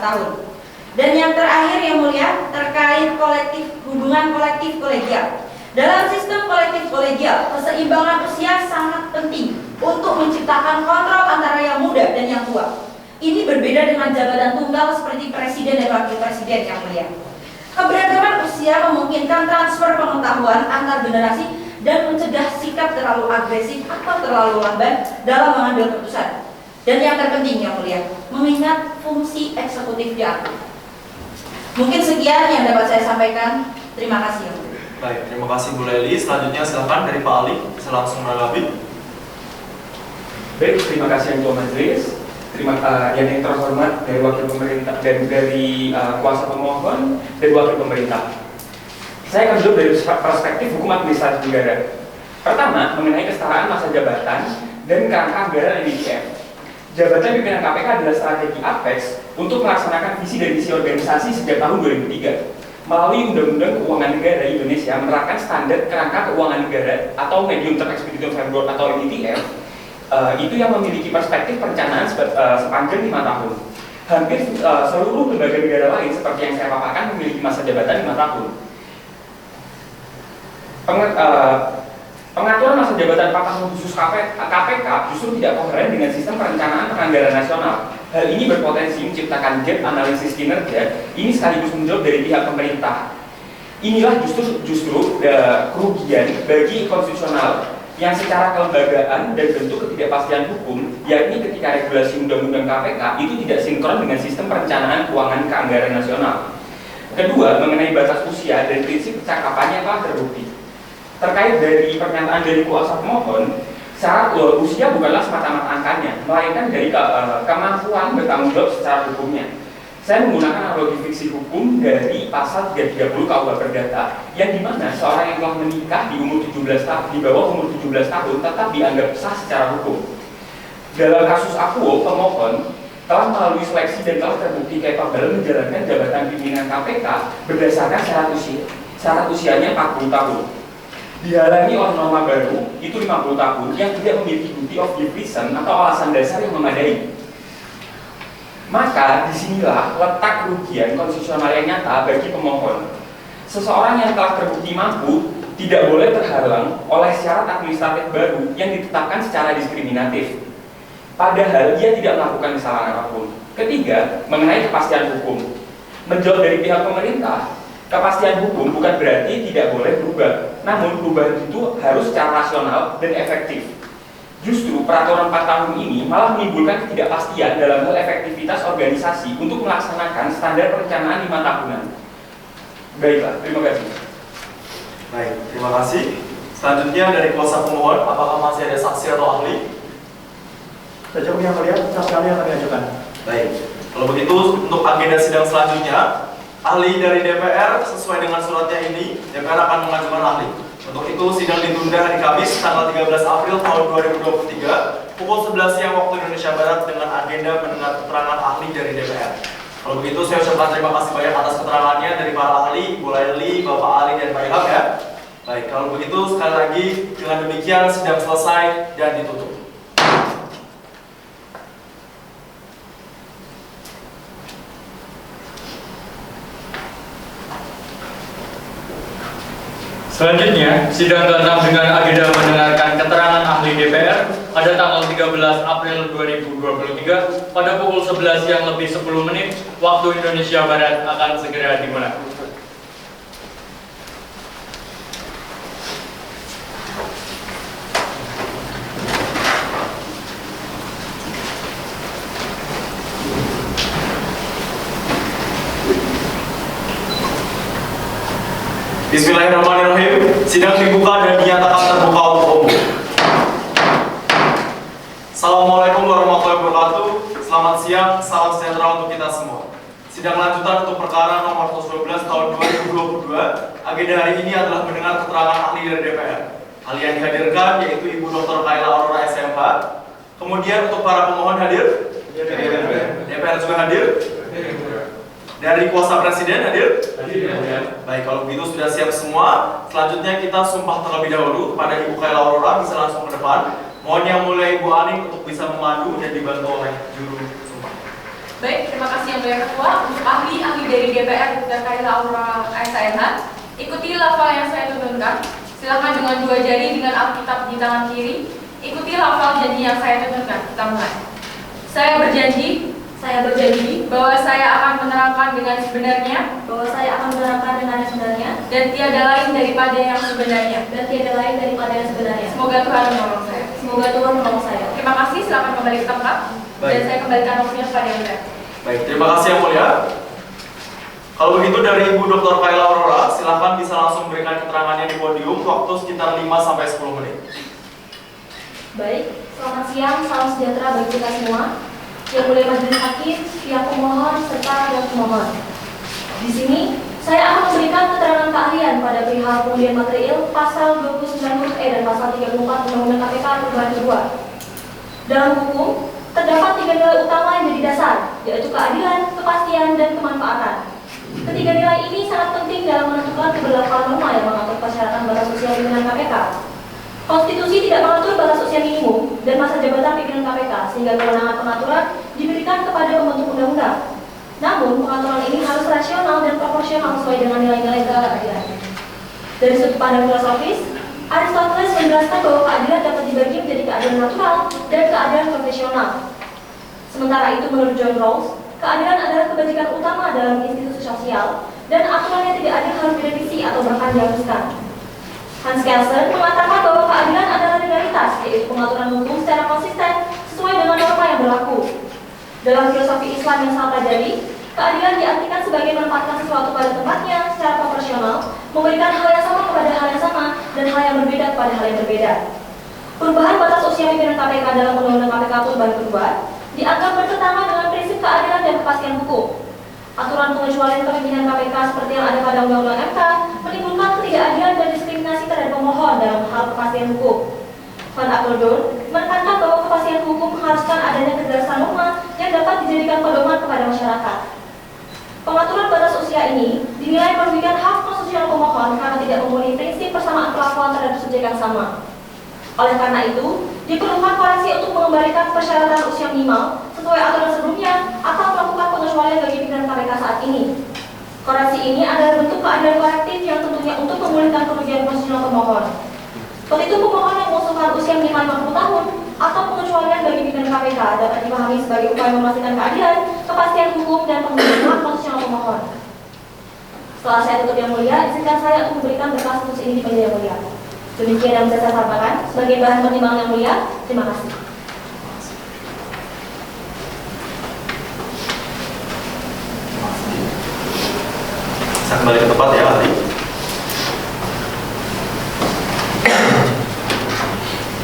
tahun. Dan yang terakhir yang mulia terkait hubungan kolektif kolegial. Dalam sistem kolektif kolegial, keseimbangan usia sangat penting untuk menciptakan kontrol antara yang muda dan yang tua. Ini berbeda dengan jabatan tunggal seperti presiden dan wakil presiden yang mulia. Keberagaman usia memungkinkan transfer pengetahuan antar generasi dan mencegah sikap terlalu agresif atau terlalu lamban dalam mengambil keputusan. Dan yang terpenting yang mulia, mengingat fungsi eksekutif diatur. Mungkin sekian yang dapat saya sampaikan. Terima kasih. Baik, terima kasih Bu Leli. Selanjutnya silakan dari Pak Ali, bisa langsung menanggapi. Baik, terima kasih Ketua Majelis. Yang terhormat dari wakil pemerintah dan dari kuasa pemohon dan wakil pemerintah. Saya akan jawab dari perspektif hukum administratif negara. Pertama, mengenai kesetaraan masa jabatan dan kerangka anggaran NDIF. Jabatan pimpinan KPK adalah strategi APEX untuk melaksanakan visi dan misi organisasi sejak tahun 2003. Melalui Undang-Undang Keuangan Negara Indonesia menerapkan standar kerangka keuangan negara atau Medium Term Expedition Framework atau MTF, itu yang memiliki perspektif perencanaan sepanjang 5 tahun. Hampir seluruh lembaga negara lain seperti yang saya paparkan memiliki masa jabatan 5 tahun. Pengaturan masa jabatan 4 tahun khusus KPK justru tidak koheren dengan sistem perencanaan anggaran nasional. Hal ini berpotensi menciptakan gap analisis kinerja. Ini sekaligus menjawab dari pihak pemerintah. Inilah justru kerugian bagi konstitusional yang secara kelembagaan dan bentuk ketidakpastian hukum, yakni ketika regulasi undang-undang KPK itu tidak sinkron dengan sistem perencanaan keuangan keanggaran nasional. Kedua, mengenai batas usia dan prinsip kecakapannya telah terbukti. Terkait dari pernyataan dari kuasa pemohon, syarat usia bukanlah semata-mata angkanya, melainkan dari kemampuan bertanggung jawab secara hukumnya. Saya menggunakan analogi fiksi hukum dari pasal 330 KUH Perdata, yang dimana seorang yang telah menikah di umur 17 tahun, di bawah umur 17 tahun tetap dianggap sah secara hukum. Dalam kasus Akuo, pemohon telah melalui seleksi dan telah terbukti capable menjalankan jabatan pimpinan KPK berdasarkan syarat usianya 40 tahun. Dihalangi oleh norma baru, itu 50 tahun, yang tidak memiliki duty of good reason atau alasan dasar yang memadai. Maka disinilah letak kerugian konstitusional yang nyata bagi pemohon. Seseorang yang telah terbukti mampu tidak boleh terhalang oleh syarat administratif baru yang ditetapkan secara diskriminatif, padahal ia tidak melakukan kesalahan apapun. Ketiga, mengenai kepastian hukum. Menjawab dari pihak pemerintah, kepastian hukum bukan berarti tidak boleh berubah, namun perubahan itu harus secara rasional dan efektif. Justru peraturan 4 tahun ini malah menimbulkan ketidakpastian dalam hal efektivitas organisasi untuk melaksanakan standar perencanaan 5 tahunan. Baiklah, terima kasih. Baik, terima kasih. Selanjutnya dari kuasa pemohon, apakah masih ada saksi atau ahli? Cukup yang mulia, saksi ahli yang kami ajukan. Baik, kalau begitu untuk agenda sidang selanjutnya, ahli dari DPR sesuai dengan suratnya ini, DPR akan mengajukan ahli. Untuk itu sidang ditunda hari Kamis tanggal 13 April tahun 2023 pukul 11 siang waktu Indonesia Barat dengan agenda mendengar keterangan ahli dari DPR. Kalau begitu saya ucapkan terima kasih banyak atas keterangannya dari para ahli, Bu Leli, Bapak Ali dan Pak Ilham ya. Baik, kalau begitu sekali lagi dengan demikian sidang selesai dan ditutup. Selanjutnya, sidang ke-6 dengan agenda mendengarkan keterangan ahli DPR pada tanggal 13 April 2023 pada pukul 11 yang lebih 10 menit waktu Indonesia Barat akan segera dimulai. Bismillahirrahmanirrahim. Sidang dibuka dan dinyatakan terbuka untuk umum. Assalamualaikum warahmatullahi wabarakatuh. Selamat siang, salam sejahtera untuk kita semua. Sidang lanjutan untuk perkara nomor 112 tahun 2022. Agenda hari ini adalah mendengar keterangan ahli dari DPR. Ahli yang dihadirkan yaitu Ibu Dr. Kayla Aurora SMH. Kemudian untuk para pemohon hadir? DPR juga hadir? Dari kuasa presiden hadir? Baik, kalau begitu sudah siap semua. Selanjutnya kita sumpah terlebih dahulu kepada Ibu Kayla Aurora, bisa langsung ke depan. Mohon yang mulia Ibu Ani untuk bisa memandu dan dibantu oleh juru sumpah. Baik, terima kasih yang mulia Ketua. Untuk ahli dari DPR Dr. Kaila Aurora SMH, ikuti lafal yang saya tuntunkan. Silakan dengan dua jari dengan Alkitab di tangan kiri. Ikuti lafal janji yang saya tuntunkan. Kita mulai. Saya berjanji bahwa saya akan menerangkan dengan sebenarnya, dan tiada lain daripada yang sebenarnya. Semoga Tuhan menolong saya. Terima kasih. Silakan kembali ke tempat. Dan saya kembalikan waktunya kepada yang mulia. Baik, terima kasih yang mulia. Kalau begitu dari Ibu Dr. Kaila Aurora, silakan bisa langsung memberikan keterangannya di podium, waktu sekitar 5-10 menit. Baik, selamat siang, salam sejahtera bagi kita semua. Yang mulia majelis hakim, pihak pemohon, serta pihak pemohon. Di sini, saya akan memberikan keterangan keahlian pada perihal pengundian material pasal 29 huruf E dan pasal 34 Undang-Undang KPK perubahan kedua. Dalam hukum, terdapat 3 nilai utama yang menjadi dasar, yaitu keadilan, kepastian, dan kemanfaatan. Ketiga nilai ini sangat penting dalam menentukan keberlakuan norma yang mengatur persyaratan batas usia pimpinan KPK. Konstitusi tidak mengatur batas usia minimum dan masa jabatan pimpinan KPK, sehingga kewenangan pengaturan diberikan kepada pembentuk undang-undang. Namun, pengaturan ini harus rasional dan proporsional sesuai dengan nilai-nilai keadilan. Dari sudut pandang filosofis, Aristoteles menjelaskan bahwa keadilan dapat dibagi menjadi keadilan natural dan keadilan profesional. Sementara itu, menurut John Rawls, keadilan adalah kebajikan utama dalam institusi sosial dan aturan yang tidak adil harus direvisi atau bahkan dihapuskan. Hans Kelsen mengatakan bahwa keadilan adalah legalitas, yaitu pengaturan hukum secara konsisten sesuai dengan norma yang berlaku. Dalam filosofi Islam yang sangat pelajari, keadilan diartikan sebagai menempatkan sesuatu pada tempatnya secara proporsional, memberikan hal yang sama kepada hal yang sama, dan hal yang berbeda kepada hal yang berbeda. Perubahan batas usia pimpinan KPK dalam Undang-Undang KPK perubahan kedua dianggap bertentangan dengan prinsip keadilan dan kepastian hukum. Aturan pengecualian kepimpinan KPK seperti yang ada pada Undang-Undang MK menimbulkan ketidakadilan dan diskriminasi terhadap pemohon dalam hal kepastian hukum. Van Apeldoorn menekankan bahwa kepastian hukum mengharuskan adanya kejelasan norma yang dapat dijadikan pedoman kepada masyarakat. Pengaturan batas usia ini dinilai merugikan hak konstitusional pemohon karena tidak memenuhi prinsip persamaan perlakuan terhadap subjek yang sama. Oleh karena itu, diperlukan koreksi untuk mengembalikan persyaratan usia minimal sesuai aturan sebelumnya atau melakukan pengecualian bagi pimpinan KPK saat ini. Koreksi ini adalah bentuk keadilan korektif yang tentunya untuk memulihkan kerugian konstitusional pemohon. Petitum pemohon yang mengusulkan usia minimal 50 tahun atau pengecualian bagi pimpinan KPK dapat dipahami sebagai upaya memastikan keadilan, kepastian hukum, dan pemenuhan hak konstitusional pemohon. Setelah saya tutup yang mulia, izinkan saya untuk memberikan berkas putus ini di panja yang mulia. Demikian yang bisa saya sampaikan sebagai bahan pertimbangan yang mulia. Terima kasih. Saya kembali ke tempat ya, ahli.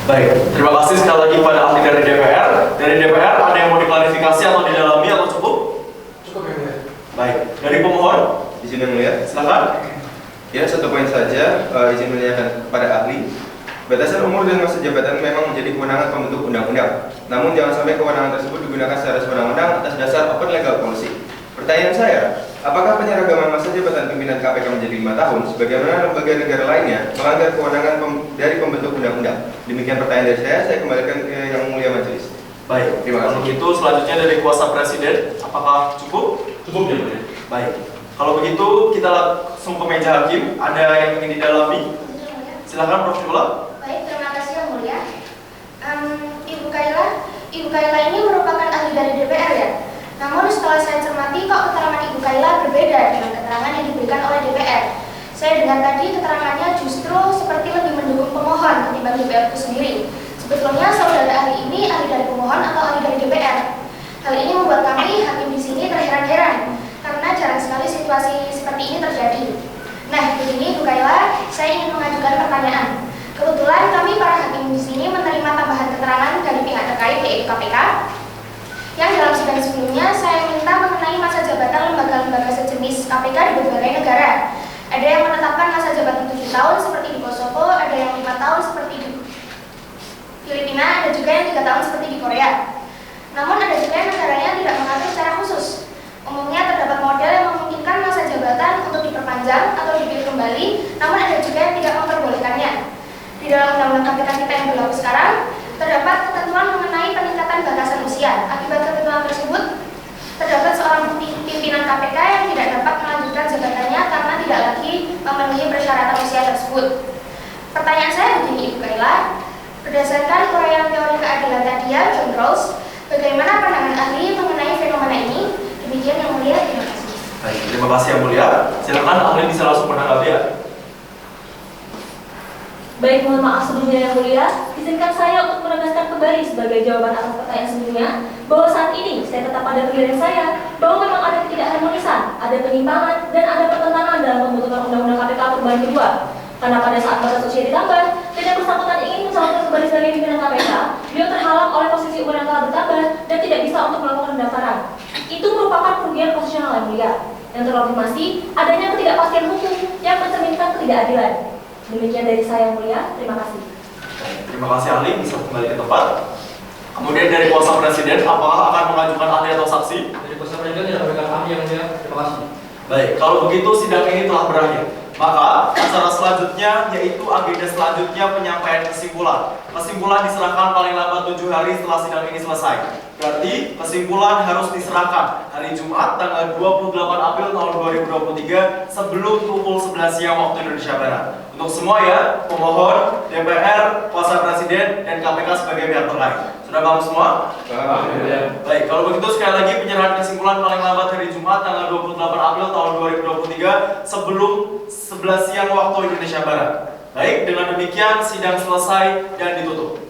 Baik, terima kasih sekali lagi pada ahli dari DPR. Dari DPR ada yang mau diklarifikasi atau didalami atau cukup? Cukup ya, mulia. Baik, dari pemohon, Izin yang mulia. silakan. Ya, satu poin saja, izin menanyakan kepada ahli. Batasan umur dan masa jabatan memang menjadi kewenangan pembentuk undang-undang. Namun jangan sampai kewenangan tersebut digunakan secara semena-mena atas dasar open legal policy. Pertanyaan saya, apakah penyeragaman masa jabatan pimpinan KPK menjadi 5 tahun, sebagaimana lembaga negara lainnya, melanggar kewenangan dari pembentuk undang-undang? Demikian pertanyaan dari saya kembalikan ke yang mulia majelis. Baik, Terima kasih. kalau begitu selanjutnya dari kuasa presiden, apakah cukup? Cukup ya, Mulia. Baik, kalau begitu kita langsung ke meja hakim. Ada yang ingin didalami? Silakan Prof. Jumlah. Baik, terima kasih yang mulia. Ibu Kaila ini merupakan ahli dari DPR ya. Namun setelah saya cermati kok keterangan Ibu Kaila berbeda dengan keterangan yang diberikan oleh DPR. Saya dengar tadi keterangannya justru seperti lebih mendukung pemohon ketimbang DPR itu sendiri. Sebetulnya saudara ahli ini ahli dari pemohon atau ahli dari DPR. Hal ini membuat kami hakim di sini terheran-heran karena jarang sekali situasi seperti ini terjadi. Nah, begini Bu Kaila, saya ingin mengajukan pertanyaan. Kebetulan kami para hakim di sini menerima tambahan keterangan dari pihak terkait yaitu KPK. Yang dalam sidang sebelumnya saya minta mengenai masa jabatan lembaga-lembaga sejenis KPK di berbagai negara. Ada yang menetapkan masa jabatan 7 tahun seperti di Kosovo, ada yang 5 tahun seperti di Filipina, ada juga yang 3 tahun seperti di Korea. Namun ada juga yang negaranya tidak mengatur secara khusus. Umumnya terdapat model yang memungkinkan masa jabatan untuk diperpanjang atau dipilih kembali, namun ada juga yang tidak memperbolehkannya. Di dalam undang-undang KPK kita yang berlaku sekarang, terdapat ketentuan mengenai peningkatan batasan usia. Akibat ketentuan tersebut, terdapat tersebut. Pertanyaan saya begini, Ibu Kaila. Berdasarkan uraian teori keadilan tadi ya, John Rawls, bagaimana pandangan ahli mengenai fenomena ini? Demikian Yang Mulia, terima kasih. Baik, terima kasih Yang Mulia. Silakan ahli bisa langsung menanggapi ya. Baik, mohon maaf sebelumnya Yang Mulia, izinkan saya untuk menegaskan kembali sebagai jawaban atas pertanyaan sebelumnya bahwa saat ini saya tetap pada pendirian saya bahwa memang ada ketidakharmonisan, ada penyimpangan, dan ada pertentangan dalam pembentukan Undang-Undang KPK perubahan kedua. Karena pada saat batas usia ditambah dan yang bersangkutan ingin mencalonkan kembali sebagai pimpinan KPK, beliau terhalang oleh posisi umur yang telah bertambah dan tidak bisa untuk melakukan pendaftaran. Itu merupakan kerugian konstitusional Yang Mulia yang terkonfirmasi adanya ketidakpastian hukum yang mencerminkan ketidakadilan. Demikian dari saya Yang Mulia, terima kasih. Terima kasih ahli, bisa kembali ke tempat. Kemudian dari kuasa presiden, apakah akan mengajukan ahli atau saksi? Dari kuasa presiden tidak memberikan ahli Yang Mulia. Terima kasih. Baik, kalau begitu sidang ini telah berakhir. Maka acara selanjutnya yaitu agenda selanjutnya penyampaian kesimpulan. Kesimpulan diserahkan paling lambat 7 hari setelah sidang ini selesai. Berarti kesimpulan harus diserahkan hari Jumat tanggal 28 April tahun 2023 sebelum pukul 11 siang waktu Indonesia Barat. Untuk semua ya, pemohon, DPR, kuasa presiden, dan KPK sebagai pihak terkait. Sudah paham semua? Baik, kalau begitu sekali lagi penyerahan kesimpulan paling lambat hari Jumat tanggal 28 April tahun 2023 sebelum 11 siang waktu Indonesia Barat. Baik, dengan demikian sidang selesai dan ditutup.